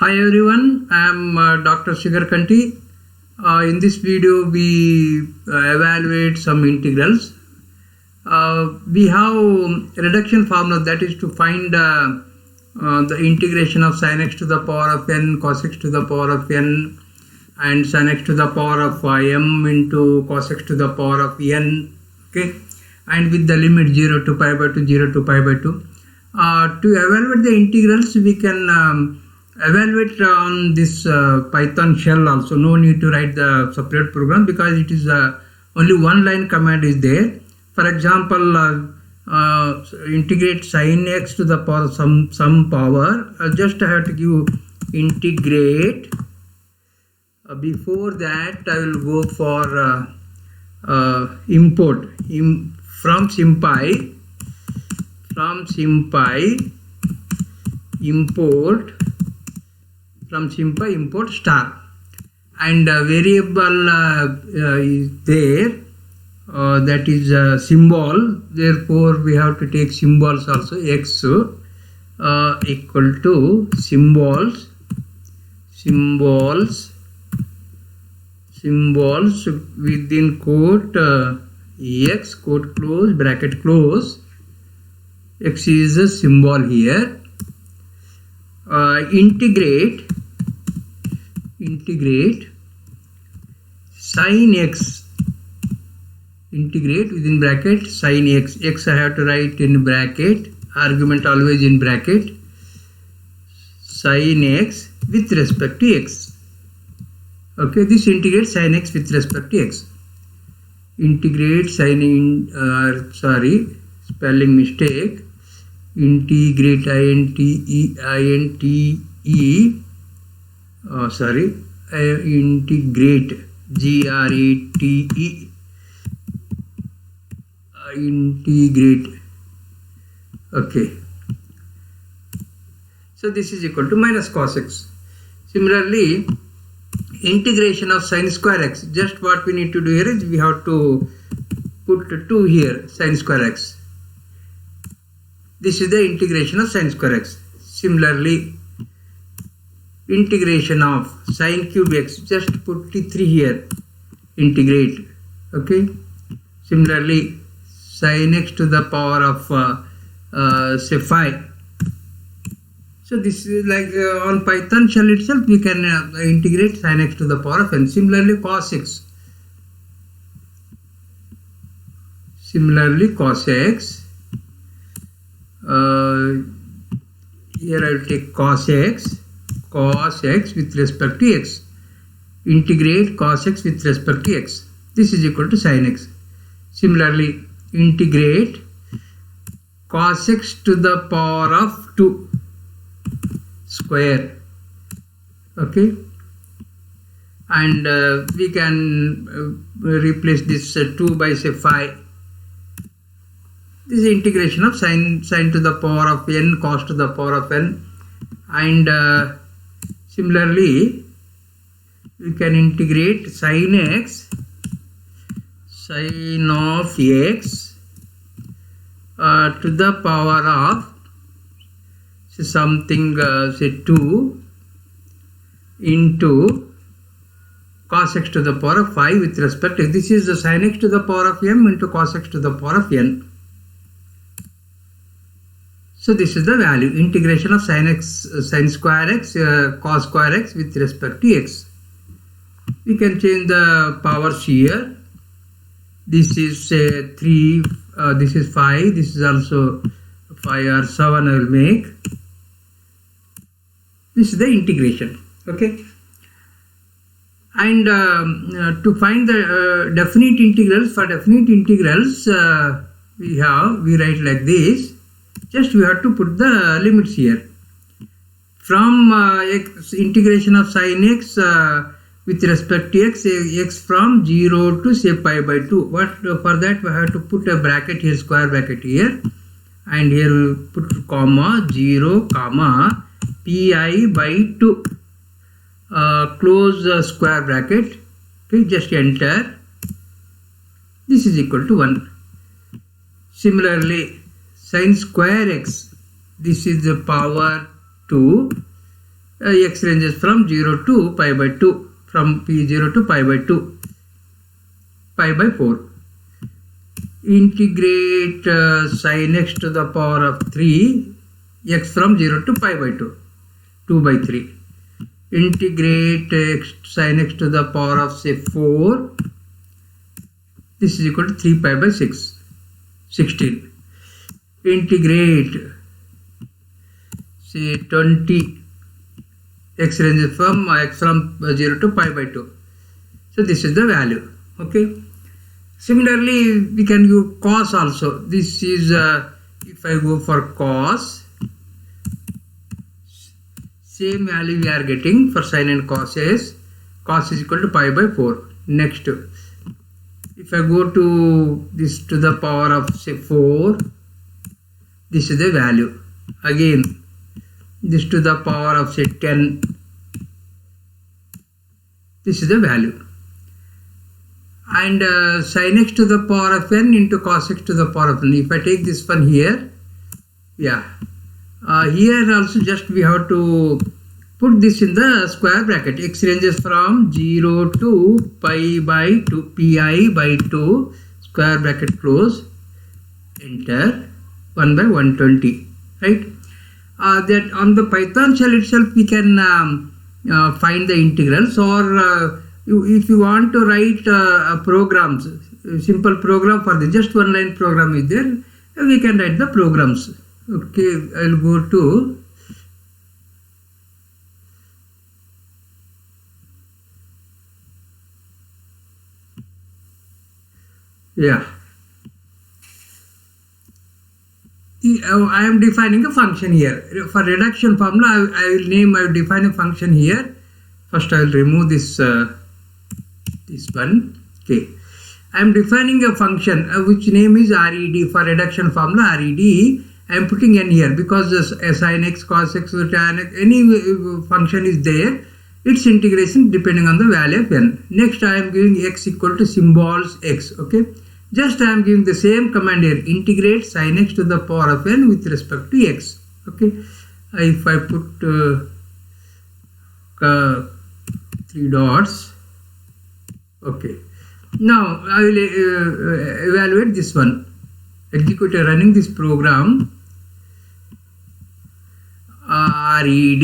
Hi everyone, I am Dr. Shigar Kanti. In this video, we evaluate some integrals. We have reduction formula, that is to find the integration of sin x to the power of n, cos x to the power of n, and sin x to the power of m into cos x to the power of n. Okay, and with the limit 0 to pi by 2, 0 to pi by 2. To evaluate the integrals, we can evaluate on this Python shell also. No need to write the separate program because it is only one line command is there. For example, integrate sin x to the power of some power. Just I have to give integrate. Before that, I will go for import from SymPy. Import star, and variable is there, that is symbol. Therefore we have to take symbols also. X equal to symbols within quote x, quote close, bracket close. X is a symbol here. Integrate sin x, integrate within bracket sin x. X I have to write in bracket, argument always in bracket, sin x with respect to x. Okay, this integrates sin x with respect to x. Integrate spelling mistake. Integrate integrate grate integrate. Okay, so this is equal to minus cos x. Similarly, integration of sin square x, just what we need to do here is we have to put 2 here, sin square x. This is the integration of sin square x. Similarly, integration of sin cube x, just put 3 here, integrate. Okay. Similarly, sin x to the power of say 5. So this is like on Python shell itself we can integrate sin x to the power of n. Similarly, cos x. Here I will take cos x with respect to x. Integrate cos x with respect to x. This is equal to sin x. Similarly, integrate cos x to the power of 2 square. Okay, and we can replace this 2 by say 5. This is integration of sin to the power of n, cos to the power of n, and similarly we can integrate sin of x to the power of say something say 2 into cos x to the power of 5 with respect to this is the sin x to the power of m into cos x to the power of n. So this is the value, integration of sin square x, cos square x with respect to x. We can change the powers here. This is 3, this is 5, this is also 5 or 7 I will make. This is the integration. Okay. And to find the definite integrals, for definite integrals we write like this. Just we have to put the limits here. From integration of sin x with respect to x from 0 to say pi by 2. What for that we have to put a bracket here, square bracket here, and here we put comma 0 comma pi by 2 close square bracket. Okay, just enter. This is equal to 1. Similarly, sin square x, this is the power 2 x ranges from 0 to pi by 2, from p0 to pi by 2, pi by 4. Integrate sin x to the power of 3, x from 0 to pi by 2, 2 by 3. Integrate sin x to the power of say 4, this is equal to 3 pi by 6, 16. Integrate say 20, x ranges from 0 to pi by 2. So this is the value. Okay. Similarly, we can use cos also. This is if I go for cos, same value we are getting for sin and cos is equal to pi by 4. Next, if I go to this to the power of say 4, this is the value. Again, this to the power of say 10, this is the value. And sin x to the power of n into cos x to the power of n. If I take this one here, yeah, here also just we have to put this in the square bracket. X ranges from 0 to pi by 2, pi by 2, square bracket close, enter, 1 by 120, right? That on the Python shell itself we can find the integrals, or if you want to write programs, simple program for the just one line program is there, we can write the programs. Okay, I'll go to I am defining a function here. For reduction formula, I will define a function here. First I will remove this this one. Okay, I am defining a function which name is RED. For reduction formula RED, I am putting n here because sin x, cos x, tan x, any function is there, its integration depending on the value of n. Next I am giving x equal to symbols x. Okay, just I am giving the same command here, integrate sin x to the power of n with respect to x. Okay, if I put 3 dots. Okay, now I will evaluate this one. Execute running this program RED.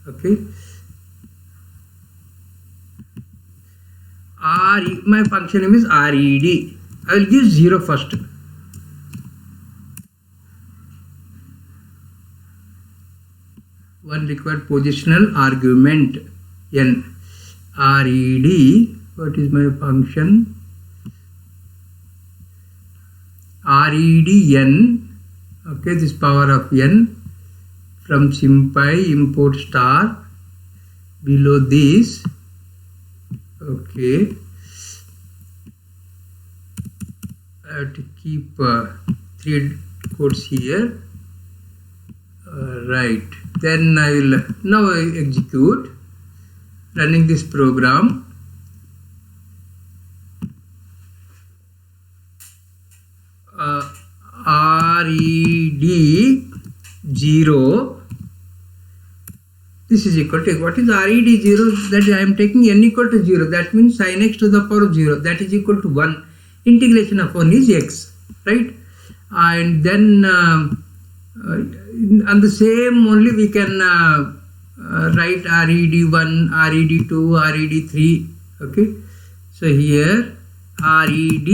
Okay, my function name is RED. I will give 0 first. One required positional argument n. RED, what is my function? RED n. Okay, this power of n from SymPy import star below this. Okay, I have to keep 3 quotes here. Right, then I will now execute running this program. RED 0, this is equal to, what is RED 0? That I am taking n equal to 0, that means sin x to the power of 0, that is equal to 1. Integration of 1 is x, right? And then on the same only we can write RED1, RED2, RED3. Okay, so here RED,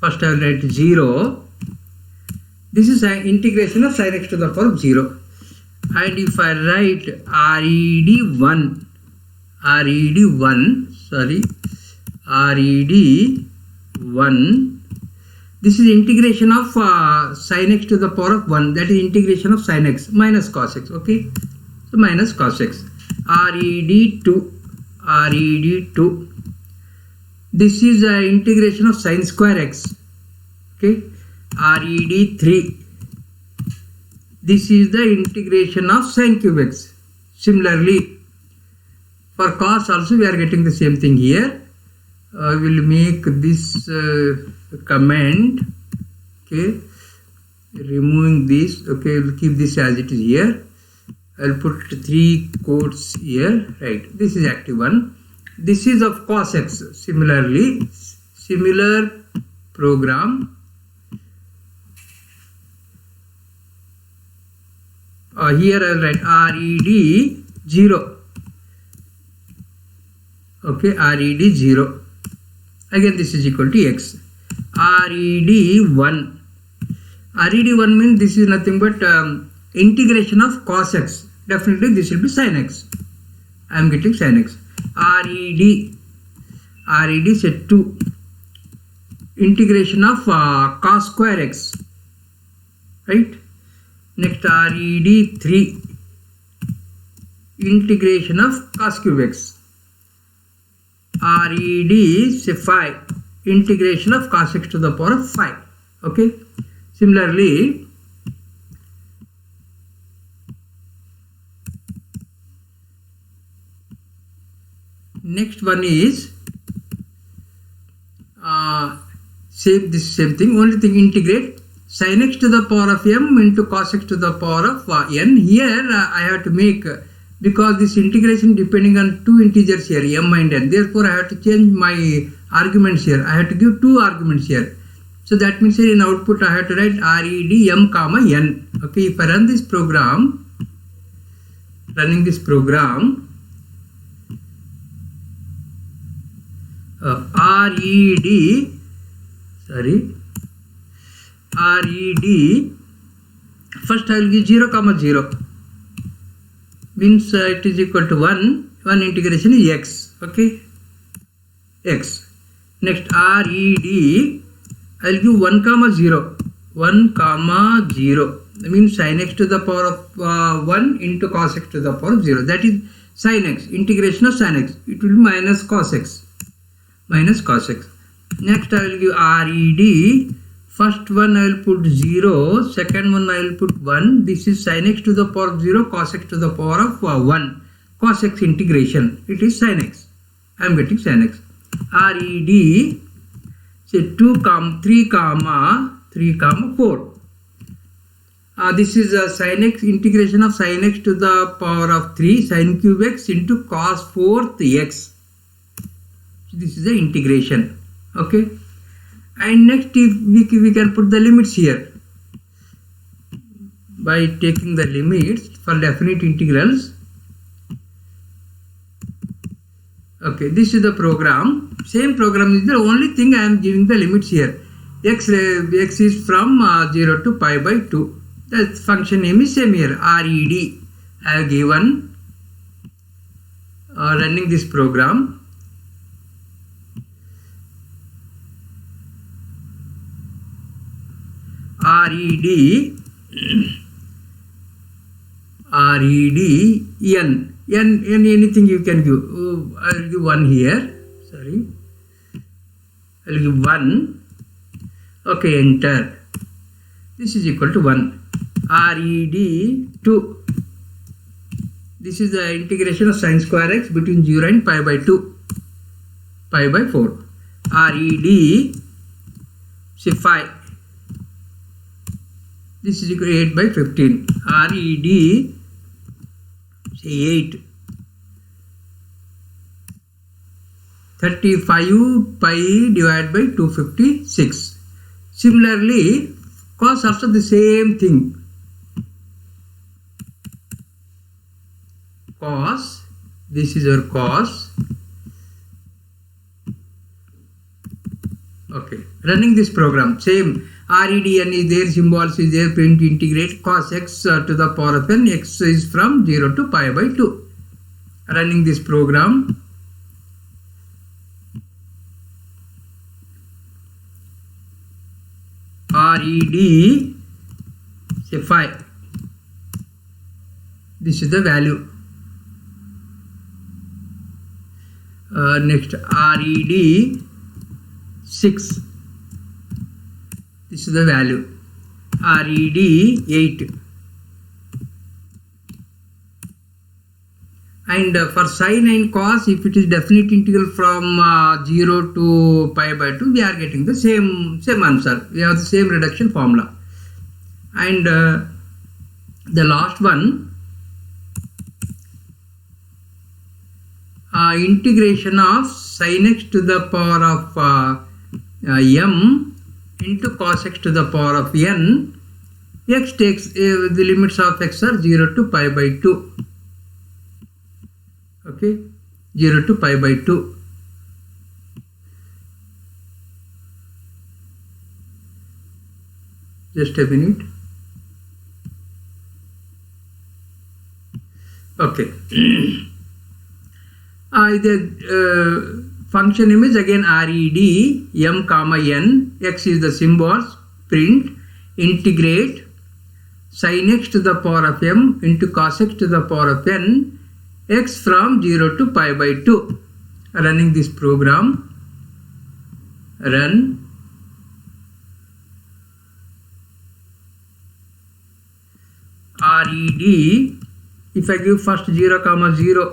first I will write 0. This is an integration of sin x to the power of 0. And if I write RED1, this is integration of sin x to the power of 1, that is integration of sin x minus cos x. Okay, so minus cos x. RED2, this is integration of sin square x. Okay, RED3, this is the integration of sin cube x. Similarly, for cos also we are getting the same thing here. I will make this comment. Okay, removing this. Okay, we'll keep this as it is here. I'll put 3 quotes here, right? This is active one. This is of cos x. Similarly, similar program. Here I'll write RED 0. Okay, RED 0. Again, this is equal to x. RED 1. RED 1 means this is nothing but integration of cos x. Definitely this will be sin x. I am getting sin x. RED set 2. Integration of cos square x. Right? Next RED 3. Integration of cos cube x. RED say 5. Integration of cos x to the power of 5. Okay. Similarly, next one is same thing. Only thing, integrate sin x to the power of m into cos x to the power of n. Here I have to make, because this integration depending on 2 integers here, m and n. Therefore, I have to change my arguments here. I have to give 2 arguments here. So that means here in output I have to write RED m comma n. Okay, if I run this program, RED first I will give 0 comma 0, means it is equal to 1 integration is x. Okay, x. Next RED I will give 1 comma 0, means sin x to the power of 1 into cos x to the power of 0. That is sin x, integration of sin x. It will be minus cos x. Next I will give RED. First one I will put 0, second one I will put 1. This is sin x to the power of 0, cos x to the power of 1. Cos x integration, it is sin x. I am getting sin x. RED say 3 comma 4. This is a sin x, integration of sin x to the power of 3 sin cube x into cos 4th x. So this is the integration. Okay, and next if we can put the limits here by taking the limits for definite integrals. Okay, this is the program. Same program is the only thing I am giving the limits here. X is from 0 to pi by 2. The function name is same here, RED. I have given running this program. RED n anything you can give. I will give 1 here. Sorry, I will give 1. Okay, enter. This is equal to 1. RED 2. This is the integration of sin square x between 0 and pi by 2, pi by 4. RED say 5. This is equal to 8 by 15. RED say 8. 35 pi divided by 256. Similarly, cos also the same thing. Cos, this is our cos. Okay, running this program, same. REDN is there, symbols is there, print integrate cos x to the power of n. X is from 0 to pi by 2. Running this program. RED say 5. This is the value. Next RED 6. This is the value. RED 8. And for sin and cos, if it is definite integral from 0 to pi by 2, we are getting the same answer. We have the same reduction formula. And the last one, integration of sin x to the power of m into cos x to the power of n. X takes the limits of x are 0 to pi by 2. Okay, 0 to pi by 2. Just a minute. Okay. The function name is again RED m comma n. X is the symbols. Print integrate sin x to the power of m into cos x to the power of n, x from 0 to pi by 2. Running this program. Run. RED, if I give first 0 comma 0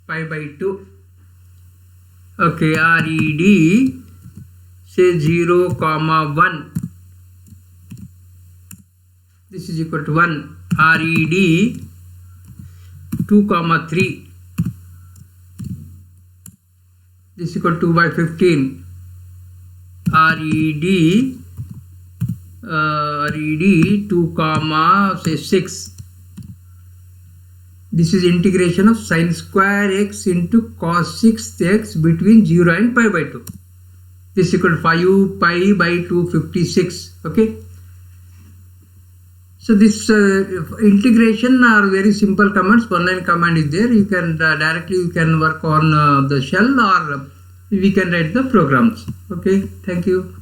pi by 2. Okay, RED say 0 comma 1. This is equal to 1. RED 2 comma 3. This is equal to 2 by 15. RED 2 comma say 6. This is integration of sin square x into cos 6x between 0 and pi by 2. This is equal to 5 pi by 256. Okay. So this integration are very simple commands. One line command is there. You can directly you can work on the shell, or we can write the programs. Okay. Thank you.